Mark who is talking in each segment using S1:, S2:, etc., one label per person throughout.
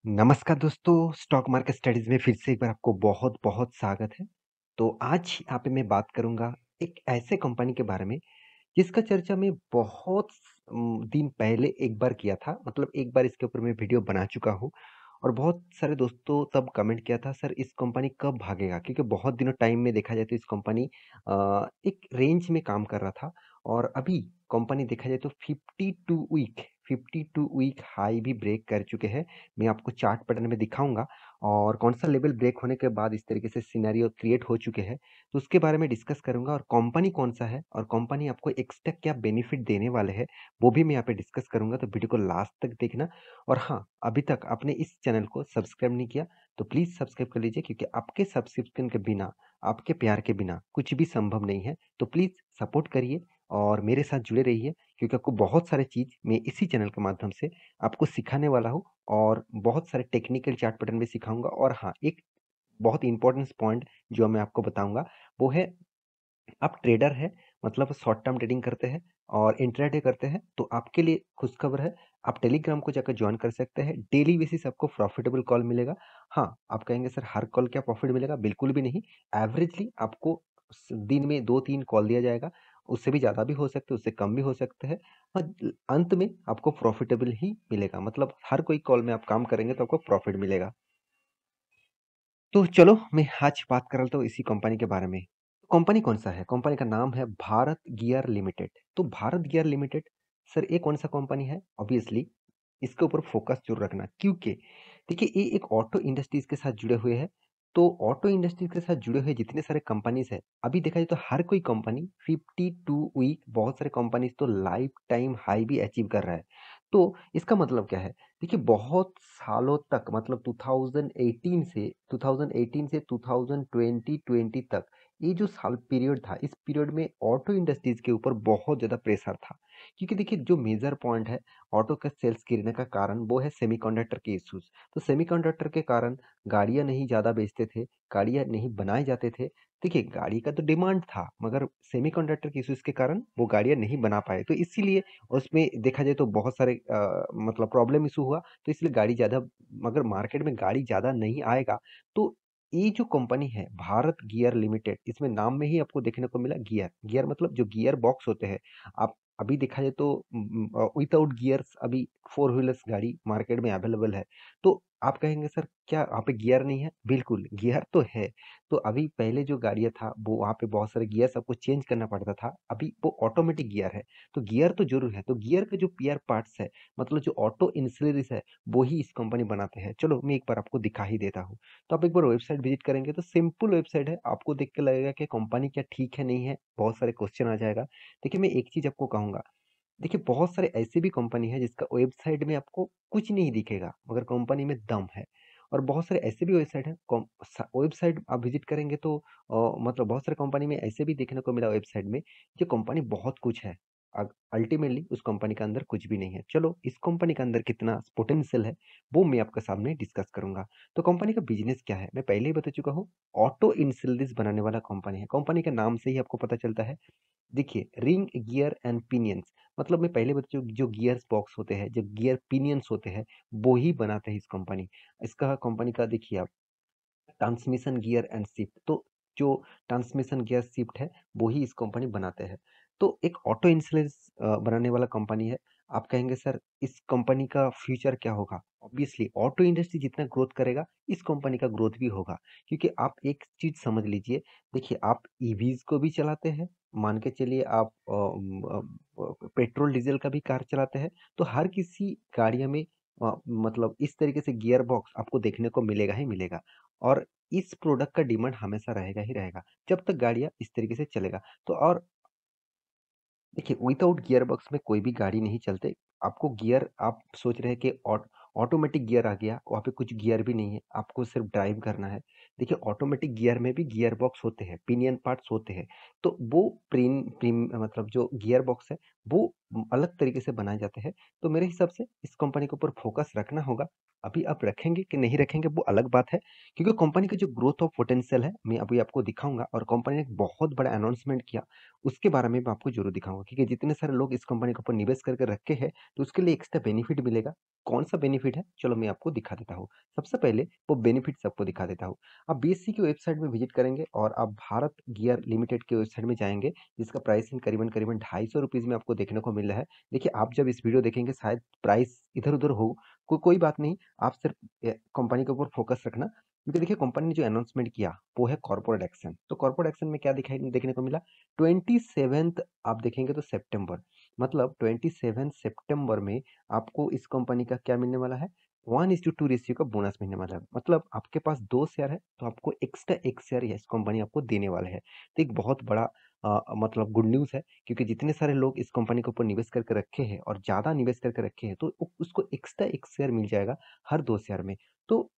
S1: नमस्कार दोस्तों, stock market studies में फिर से एक बार आपको बहुत-बहुत स्वागत है। तो आज यहाँ पे मैं बात करूँगा एक ऐसे कंपनी के बारे में, जिसका चर्चा मैं बहुत दिन पहले एक बार किया था। मतलब एक बार इसके ऊपर मैं वीडियो बना चुका हूँ और बहुत सारे दोस्तों तब कमेंट किया था, "सर इस कंपनी कब भागेगा?" क्योंकि बहुत दिनों टाइम में देखा जाए तो इस कंपनी एक रेंज में काम कर रहा था और अभी कंपनी देखा जाए तो 52 वीक हाई भी ब्रेक कर चुके हैं। मैं आपको चार्ट पैटर्न में दिखाऊँगा और कौन-सा लेवल ब्रेक होने के बाद इस तरीके से सिनेरियो क्रिएट हो चुके हैं, तो उसके बारे में डिस्कस करूँगा और कंपनी कौन-सा है और कंपनी आपको एक्स्ट्रा क्या बेनिफिट देने वाले हैं, वो भी मैं यहाँ पे डिस्कस करूँगा, तो वीडियो को लास्ट तक देखना। और हाँ, अभी तक आपने इस चैनल को सब्सक्राइब नहीं किया, तो प्लीज़ सब्सक्राइब कर लीजिए क्योंकि आपके सब्सक्रिप्शन के बिना, आपके प्यार के बिना कुछ भी संभव नहीं है। तो प्लीज़ सपोर्ट करिए और मेरे साथ जुड़े रहिए क्योंकि आपको बहुत सारे चीज़ मैं इसी चैनल के माध्यम से आपको सिखाने वाला हूँ और बहुत सारे टेक्निकल चार्ट पैटर्न भी सिखाऊँगा। और हाँ, एक बहुत इम्पोर्टेंट पॉइंट जो मैं आपको बताऊँगा, वो है आप ट्रेडर हैं, मतलब शॉर्ट टर्म ट्रेडिंग करते हैं और इंट्राडे करते हैं, तो आपके लिए खुशखबर है, आप टेलीग्राम को जाकर जॉइन कर सकते हैं। डेली बेसिस आपको प्रॉफिटेबल कॉल मिलेगा। हाँ, आप कहेंगे सर हर कॉल क्या प्रॉफिट मिलेगा? बिल्कुल भी नहीं। एवरेजली आपको दिन में 2-3 कॉल दिया जाएगा, उससे भी ज़्यादा भी हो सकते हैं, उससे कम भी हो सकते हैं। अंत में आपको प्रॉफिटेबल ही मिलेगा, मतलब हर कोई कॉल में आप काम करेंगे तो आपको प्रॉफिट मिलेगा। तो चलो मैं आज बात कर रहा था इसी कंपनी के बारे में। कंपनी कौन-सा है? कंपनी का नाम है भारत गियर लिमिटेड। तो भारत गियर लिमिटेड, सर ये कौन-सा कंपनी है? ऑब्वियसली इसके ऊपर फोकस ज़रूर रखना क्योंकि देखिए ये एक ऑटो इंडस्ट्रीज़ के साथ जुड़े हुए हैं। तो ऑटो इंडस्ट्रीज़ के साथ जुड़े हुए जितने सारे कंपनीज़ हैं, अभी देखा जाए तो हर कोई कंपनी 52 वीक, बहुत सारे कंपनीज़ तो लाइफ टाइम हाई भी अचीव कर रहा है। तो इसका मतलब क्या है? देखिए बहुत सालों तक, मतलब 2018 से 2020 तक, ये जो साल पीरियड था, इस पीरियड में ऑटो इंडस्ट्रीज के ऊपर बहुत ज़्यादा प्रेशर था। क्योंकि देखिए जो मेजर पॉइंट है ऑटो का सेल्स गिरने का कारण, वो है सेमीकंडक्टर के इश्यूज। तो सेमीकंडक्टर के कारण गाड़ियां नहीं ज़्यादा बेचते थे, गाड़ियां नहीं बनाए जाते थे। देखिए गाड़ी का तो डिमांड था, मगर सेमीकंडक्टर के इश्यूज के कारण वो गाड़ियां नहीं बना पाए, तो इसीलिए उसमें देखा जाए तो बहुत सारे मतलब प्रॉब्लम इशू हुआ। तो इसलिए गाड़ी ज़्यादा, मगर मार्केट में गाड़ी ज़्यादा नहीं आएगा। तो ये जो कंपनी है भारत गियर लिमिटेड, इसमें नाम में ही आपको देखने को मिला गियर। गियर मतलब जो गियर बॉक्स होते हैं, आप अभी देखा जाए तो विदाउट गियर्स अभी फोर व्हीलर्स गाड़ी मार्केट में अवेलेबल है। तो आप कहेंगे सर क्या वहाँ पे गियर नहीं है? बिल्कुल गियर तो है। तो अभी पहले जो गाड़ियाँ था वो वहाँ पे बहुत सारे गियर्स आपको चेंज करना पड़ता था, अभी वो ऑटोमेटिक गियर है। तो गियर तो जरूर है। तो गियर के जो पेयर पार्ट्स है, मतलब जो ऑटो इंसुलेरिस है, वो ही इस कंपनी बनाते हैं। चलो मैं एक बार आपको दिखा ही देता हूँ। तो आप एक बार वेबसाइट विजिट करेंगे तो सिंपल वेबसाइट है, आपको देख के लगेगा कि कंपनी क्या ठीक है नहीं है, बहुत सारे क्वेश्चन आ जाएगा। देखिए मैं एक चीज आपको कहूंगा, देखिए बहुत सारे ऐसे भी कंपनी है जिसका वेबसाइट में आपको कुछ नहीं दिखेगा, मगर कंपनी में दम है। और बहुत सारे ऐसे भी वेबसाइट है, वेबसाइट आप विजिट करेंगे तो मतलब बहुत सारे कंपनी में ऐसे भी देखने को मिला वेबसाइट में, जो कंपनी बहुत कुछ है, अल्टीमेटली उस कंपनी के अंदर कुछ भी नहीं है। चलो इस कंपनी के अंदर कितना पोटेंशियल है, वो मैं आपके सामने डिस्कस करूंगा। तो कंपनी का बिजनेस क्या है मैं पहले ही बता चुका हूँ। ऑटो इंसुलेरिस बनाने वाला कंपनी है, कंपनी के नाम से ही आपको पता चलता है। देखिए रिंग गियर एंड पिनियंस, मतलब मैं पहले बता चुका, जो गियर्स बॉक्स होते हैं, जो गियर पिनियंस होते हैं, वो ही बनाते हैं इस कंपनी। इसका कंपनी का देखिए आप, ट्रांसमिशन गियर एंड शिफ्ट, तो जो ट्रांसमिशन गियर शिफ्ट है वो ही इस कंपनी बनाते हैं। तो एक ऑटो इंश्योरेंस बनाने वाला कंपनी है। आप कहेंगे सर इस कंपनी का फ्यूचर क्या होगा? ऑब्वियसली ऑटो इंडस्ट्री जितना ग्रोथ करेगा, इस कंपनी का ग्रोथ भी होगा। क्योंकि आप एक चीज समझ लीजिए, देखिए आप ईवीज को भी चलाते हैं, मान के चलिए आप पेट्रोल डीजल का भी कार चलाते हैं, तो हर किसी गाड़ियों में मतलब इस तरीके से गियर बॉक्स आपको देखने को मिलेगा ही मिलेगा। और इस प्रोडक्ट का डिमांड हमेशा रहेगा ही रहेगा, जब तक गाड़ियाँ इस तरीके से चलेगा। तो और देखिए विदाउट गियर बॉक्स में कोई भी गाड़ी नहीं चलते। आपको गियर, आप सोच रहे हैं कि ऑटोमेटिक गियर आ गया, वहाँ पे कुछ गियर भी नहीं है, आपको सिर्फ ड्राइव करना है। देखिए ऑटोमेटिक गियर में भी गियर बॉक्स होते हैं, पिनियन पार्ट्स होते हैं। तो वो प्रीम प्रीम मतलब जो गियर बॉक्स है, वो अलग तरीके से बनाए जाते हैं। तो मेरे हिसाब से इस कंपनी के ऊपर फोकस रखना होगा। अभी आप रखेंगे कि नहीं रखेंगे वो अलग बात है, क्योंकि कंपनी का जो ग्रोथ ऑफ पोटेंशियल है मैं अभी आपको दिखाऊंगा। और कंपनी ने एक बहुत बड़ा अनाउंसमेंट किया, उसके बारे में मैं आपको ज़रूर दिखाऊँगा, क्योंकि जितने सारे लोग इस कंपनी के ऊपर निवेश करके रखे हैं, तो उसके लिए एक्स्ट्रा बेनिफिट मिलेगा। कौन-सा बेनिफिट बेनिफिट है, चलो मैं आपको दिखा देता हूँ। सबसे पहले वो बेनिफिट्स आपको दिखा देता हूँ। आप बीएसई की वेबसाइट में विजिट करेंगे और आप भारत गियर लिमिटेड की वेबसाइट में जाएँगे, जिसका प्राइसिंग करीबन-करीबन ₹250 में आपको देखने को मिल रहा है। देखिए, आप जब इस वीडियो देखेंगे शायद प्राइस इधर-उधर हो, कोई बात नहीं, आप सिर्फ कंपनी के ऊपर फोकस रखना, क्योंकि देखिए कंपनी ने जो अनाउंसमेंट किया, वो है कॉर्पोरेट एक्शन। तो कॉर्पोरेट एक्शन में क्या दिखाई देखने को मिला? 27th आप देखेंगे तो सितंबर, मतलब 27 सितंबर में आपको इस कंपनी का क्या मिलने वाला है? 1:2 रेशियो का बोनस मिलने वाला है। मतलब आपके पास 2 शेयर है, तो आपको एक्स्ट्रा 1 शेयर यस कंपनी आपको देने वाला है। तो एक बहुत बड़ा मतलब गुड न्यूज़ है, क्योंकि जितने सारे लोग इस कंपनी के ऊपर निवेश करके रखे हैं और ज़्यादा निवेश करके रखे हैं, तो उसको एक्स्ट्रा 1 शेयर मिल जाएगा हर 2 शेयर में। तो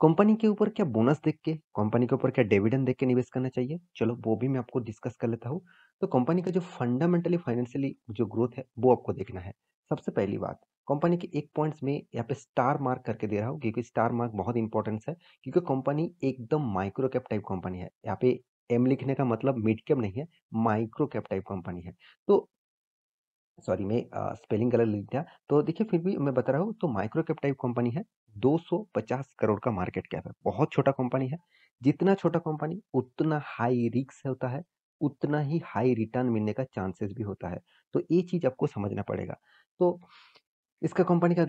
S1: कंपनी के ऊपर क्या बोनस देख के, कंपनी के ऊपर क्या डिविडेंड देख के निवेश करना चाहिए? चलो वो भी मैं आपको डिस्कस कर लेता हूँ। तो कंपनी का जो फंडामेंटली फाइनेंशियली जो ग्रोथ है, वो आपको देखना है। सबसे पहली बात, कंपनी के 1 पॉइंट्स में यहाँ पे स्टार मार्क करके दे रहा हूँ, क्योंकि स्टार मार्क बहुत इंपॉर्टेंस है, क्योंकि कंपनी एकदम माइक्रो कैप टाइप कंपनी है। यहाँ पे एम लिखने का मतलब मिड कैप नहीं है, माइक्रो कैप टाइप कंपनी है। तो सॉरी, मैं स्पेलिंग गलत लिख दिया। तो देखिए, फिर भी मैं बता रहा हूँ, तो माइक्रो कैप टाइप कंपनी है, 250 करोड़ का मार्केट कैप है, बहुत छोटा कंपनी है। जितना छोटा कंपनी उतना हाई रिस्क होता है, उतना ही हाई रिटर्न मिलने का चांसेस भी होता है। तो ये चीज़ आपको समझना पड़ेगा। तो इसका कंपनी का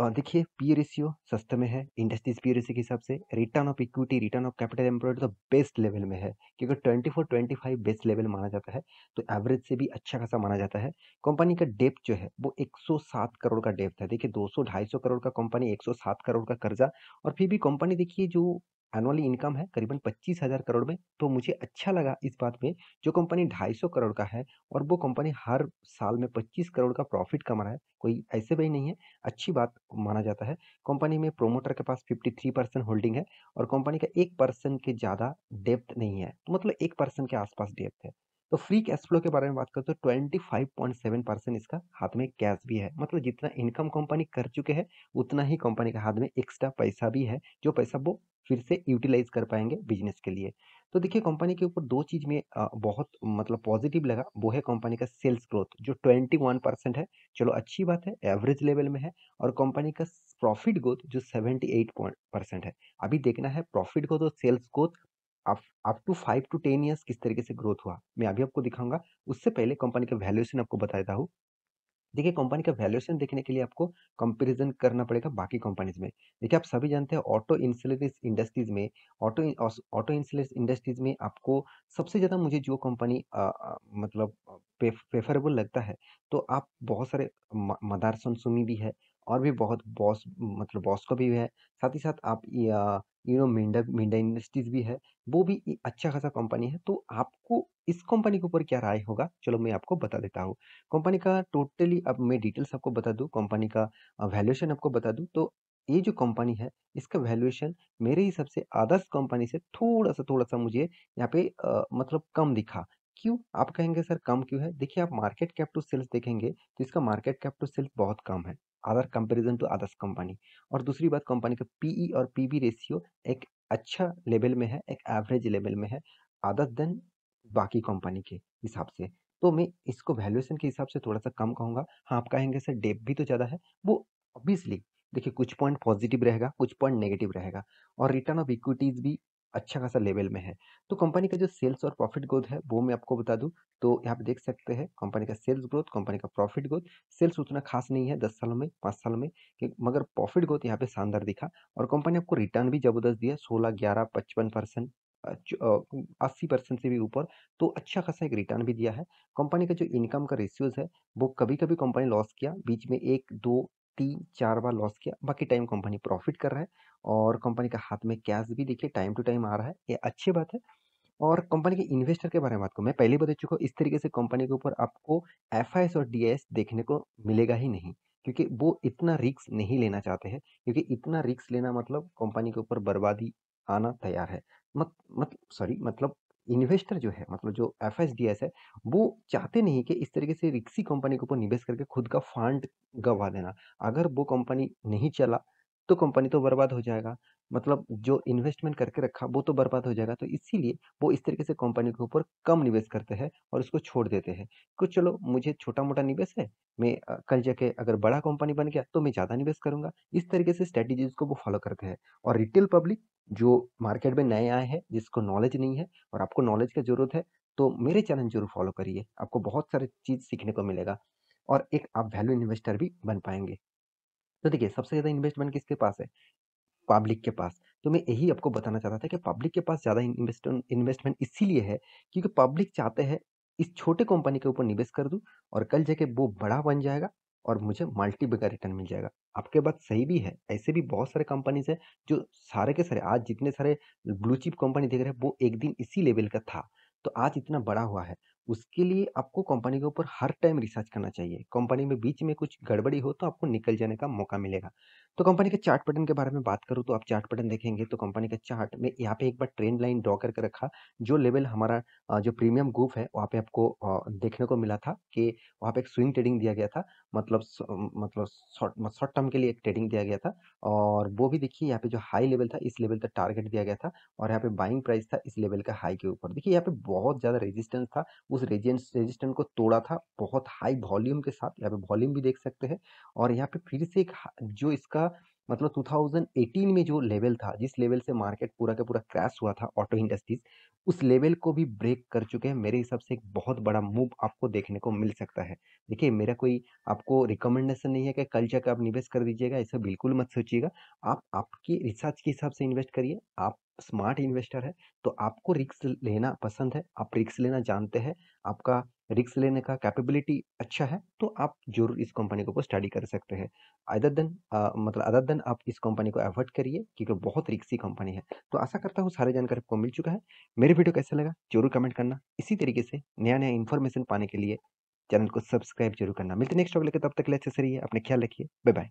S1: देखिए पी रेशियो सस्ते में है, इंडस्ट्रीज पी रेशियो के हिसाब से। Return of equity, return of capital employed तो बेस्ट लेवल में है, क्योंकि 24-25 बेस्ट लेवल माना जाता है, तो एवरेज से भी अच्छा खासा माना जाता है। कंपनी का डेप्थ जो है वो 107 करोड़ का डेप्थ है। देखिए, 200-250 करोड़ का कंपनी, 107 करोड़ का कर्जा, और फिर भी कंपनी देखिए जो एनुअली इनकम है करीबन 25,000 करोड़ में। तो मुझे अच्छा लगा इस बात में, जो कंपनी 250 करोड़ का है और वो कंपनी हर साल में 25 करोड़ का प्रॉफिट कमा रहा है, कोई ऐसे भी नहीं है, अच्छी बात माना जाता है। कंपनी में प्रोमोटर के पास 53% होल्डिंग है, और कंपनी का 1% के ज़्यादा डेप्थ नहीं है, तो मतलब 1% के आसपास डेप्थ है। तो फ्री कैश फ्लो के बारे में बात करें तो 25.7% इसका हाथ में कैश भी है, मतलब जितना इनकम कंपनी कर चुके हैं, उतना ही कंपनी के हाथ में एक्स्ट्रा पैसा भी है, जो पैसा वो फिर से यूटिलाइज कर पाएंगे बिजनेस के लिए। तो देखिए, कंपनी के ऊपर दो चीज में बहुत मतलब पॉजिटिव लगा, वो है कंपनी का सेल्स ग्रोथ जो 21% है। चलो अच्छी बात है, एवरेज लेवल में है। और कंपनी का प्रॉफिट ग्रोथ जो 78% है। अभी देखना है प्रॉफिट ग्रोथ और sales growth up to 5 to 10 years किस तरीके से ग्रोथ हुआ, मैं अभी आपको दिखाऊंगा। उससे पहले कंपनी का वैल्यूएशन आपको बता देता हूँ। देखिए, कंपनी का वैल्यूएशन देखने के लिए आपको कंपैरिजन करना पड़ेगा बाकी कंपनीज में। देखिए, आप सभी जानते हैं ऑटो इंश्योरेंस इंडस्ट्रीज में आपको सबसे ज़्यादा मुझे जो कंपनी मतलब प्रेफरेबल लगता है, तो आप बहुत सारे मदारसन सुमी भी है, और भी बहुत बॉस मतलब बॉस्को भी है। साथ ही साथ आप मिंडा मिंडा इंडस्ट्रीज भी है, वो भी अच्छा खासा कंपनी है। तो आपको इस कंपनी के ऊपर क्या राय होगा, चलो मैं आपको बता देता हूँ। कंपनी का टोटली अब मैं डिटेल्स आपको बता दूं, कंपनी का वैल्यूएशन आपको बता दूं, तो ये जो कंपनी है, इसका वैल्यूएशन मेरे हिसाब से अदर्स कंपनी से थोड़ा सा मुझे यहाँ पे मतलब कम दिखा। क्यों आप कहेंगे सर कम क्यों है? देखिए, आप मार्केट कैप टू सेल्स देखेंगे तो इसका मार्केट कैप टू सेल्स बहुत कम है, other comparison to others company. और दूसरी बात, कंपनी का पीई और पीबी रेशियो एक अच्छा लेवल में है, एक एवरेज लेवल में है, अदर देन बाकी कंपनी के हिसाब से। तो मैं इसको वैल्यूएशन के हिसाब से थोड़ा-सा कम कहूँगा। हाँ, आप कहेंगे सर डेप्थ भी तो ज़्यादा है, वो ऑब्वियसली देखिए कुछ पॉइंट पॉजिटिव रहेगा, कुछ पॉइंट नेगेटिव रहेगा, और रिटर्न ऑफ इक्विटीज़ भी अच्छा खासा लेवल में है। तो कंपनी का जो सेल्स और प्रॉफिट ग्रोथ है, वो मैं आपको बता दूँ, तो यहाँ पे देख सकते हैं कंपनी का सेल्स ग्रोथ, कंपनी का प्रॉफिट ग्रोथ। सेल्स उतना खास नहीं है 10 सालों में, 5 सालों में, कि मगर प्रॉफिट ग्रोथ यहाँ पे शानदार दिखा। और कंपनी आपको रिटर्न भी ज़बरदस्त दिया, 16, 11, 55%, 80% से भी ऊपर। तो अच्छा खासा एक रिटर्न भी दिया है। कंपनी का जो इनकम का रेशियोज है, वो कभी-कभी कंपनी लॉस किया, बीच में 1, 2, 3, 4 बार लॉस किया, बाकी टाइम कंपनी प्रॉफिट कर रहा है। और कंपनी का हाथ में कैश भी देखिए टाइम टू टाइम आ रहा है, ये अच्छी बात है। और कंपनी के इन्वेस्टर के बारे में बात करूँ, मैं पहले ही बता चुका हूँ, इस तरीके से कंपनी के ऊपर आपको एफआईएस और डीआईएस देखने को मिलेगा ही नहीं, क्योंकि वो इतना रिस्क नहीं लेना चाहते हैं, क्योंकि इतना रिस्क लेना मतलब कंपनी के ऊपर बर्बादी आना तैयार है। मतलब इन्वेस्टर जो है, मतलब जो एफआईएस डीआईएस है, वो चाहते नहीं कि इस तरीके से रिक्सी कंपनी के ऊपर निवेश करके खुद का फंड गवा देना। अगर वो कंपनी नहीं चला, तो कंपनी तो बर्बाद हो जाएगा। मतलब जो इन्वेस्टमेंट करके रखा वो तो बर्बाद हो जाएगा। तो इसीलिए वो इस तरीके से कंपनी के ऊपर कम निवेश करते हैं और उसको छोड़ देते हैं। कि चलो मुझे छोटा-मोटा निवेश है, मैं कल जाके अगर बड़ा कंपनी बन गया तो मैं ज़्यादा निवेश करूँगा। इस तरीके से स्ट्रैटेजीज़ को वो फॉलो करते हैं। और रिटेल पब्लिक जो मार्केट में नए आए हैं, जिसको नॉलेज नहीं है और आपको नॉलेज की ज़रूरत है, तो मेरे चैनल ज़रूर फॉलो करिए। आपको बहुत सारी चीज़ सीखने को मिलेगा और एक आप वैल्यू इन्वेस्टर भी बन पाएँगे। तो देखिए, सबसे ज़्यादा इन्वेस्टमेंट किसके पास है? पब्लिक के पास। तो मैं यही आपको बताना चाहता था कि पब्लिक के पास ज़्यादा इन्वेस्टमेंट इसीलिए है क्योंकि पब्लिक चाहते हैं इस छोटे कंपनी के ऊपर निवेश कर दूँ और कल जाके वो बड़ा बन जाएगा और मुझे मल्टीपल का रिटर्न मिल जाएगा। आपकी बात सही भी है, ऐसे भी बहुत सारे कंपनीज़ हैं जो सारे के सारे आज जितने सारे ब्लू चिप कंपनी देख रहे हैं वो एक दिन इसी लेवल का था, तो आज इतना बड़ा हुआ है। उसके लिए आपको कंपनी के ऊपर हर टाइम रिसर्च करना चाहिए। कंपनी में बीच में कुछ गड़बड़ी हो तो आपको निकल जाने का मौका मिलेगा। तो कंपनी के चार्ट पैटर्न के बारे में बात करूँ तो आप चार्ट पैटर्न देखेंगे तो कंपनी का चार्ट में यहाँ पे एक बार ट्रेंड लाइन ड्रॉ करके रखा। जो लेवल हमारा जो प्रीमियम ग्रुप है वहाँ पे आपको देखने को मिला था कि वहाँ पे एक स्विंग ट्रेडिंग दिया गया था। मतलब मतलब शॉर्ट टर्म के लिए एक ट्रेडिंग दिया गया था और वो भी देखिए यहाँ पे जो हाई लेवल था इस लेवल तक टारगेट दिया गया था और यहाँ पे बाइंग प्राइस था इस लेवल का हाई के ऊपर। देखिए यहाँ पे बहुत ज़्यादा रेजिस्टेंस था, उस रेजिस्टेंस को तोड़ा था बहुत हाई वॉल्यूम के साथ। यहाँ पे वॉल्यूम भी देख सकते हैं और यहाँ पे फिर से एक जो इसका मतलब 2018 में जो लेवल था, जिस लेवल से मार्केट पूरा का पूरा क्रैश हुआ था ऑटो इंडस्ट्रीज, उस लेवल को भी ब्रेक कर चुके हैं। मेरे हिसाब से एक बहुत बड़ा मूव आपको देखने को मिल सकता है। देखिए मेरा कोई आपको रिकमेंडेशन नहीं है कि कल जाकर आप निवेश कर दीजिएगा, ऐसा बिल्कुल मत सोचिएगा। आप आपकी रिसर्च के हिसाब से इन्वेस्ट करिए। आप स्मार्ट इन्वेस्टर है तो आपको रिस्क लेना पसंद है, आप रिस्क लेना जानते हैं, आपका रिस्क लेने का कैपेबिलिटी अच्छा है, तो आप जरूर इस कंपनी के ऊपर स्टडी कर सकते हैं। मतलब अदर देन आप इस कंपनी को अवॉइड करिए क्योंकि बहुत रिस्की कंपनी है। तो आशा करता हूँ सारी जानकारी आपको मिल चुका है। मेरे वीडियो कैसा लगा जरूर कमेंट करना। इसी तरीके से नया नया इन्फॉर्मेशन पाने के लिए चैनल को सब्सक्राइब जरूर करना। मिलते नेक्स्ट टॉपिक लेकर, तब तक के लिए अच्छे से रहिए, अपने ख्याल रखिए। Bye bye.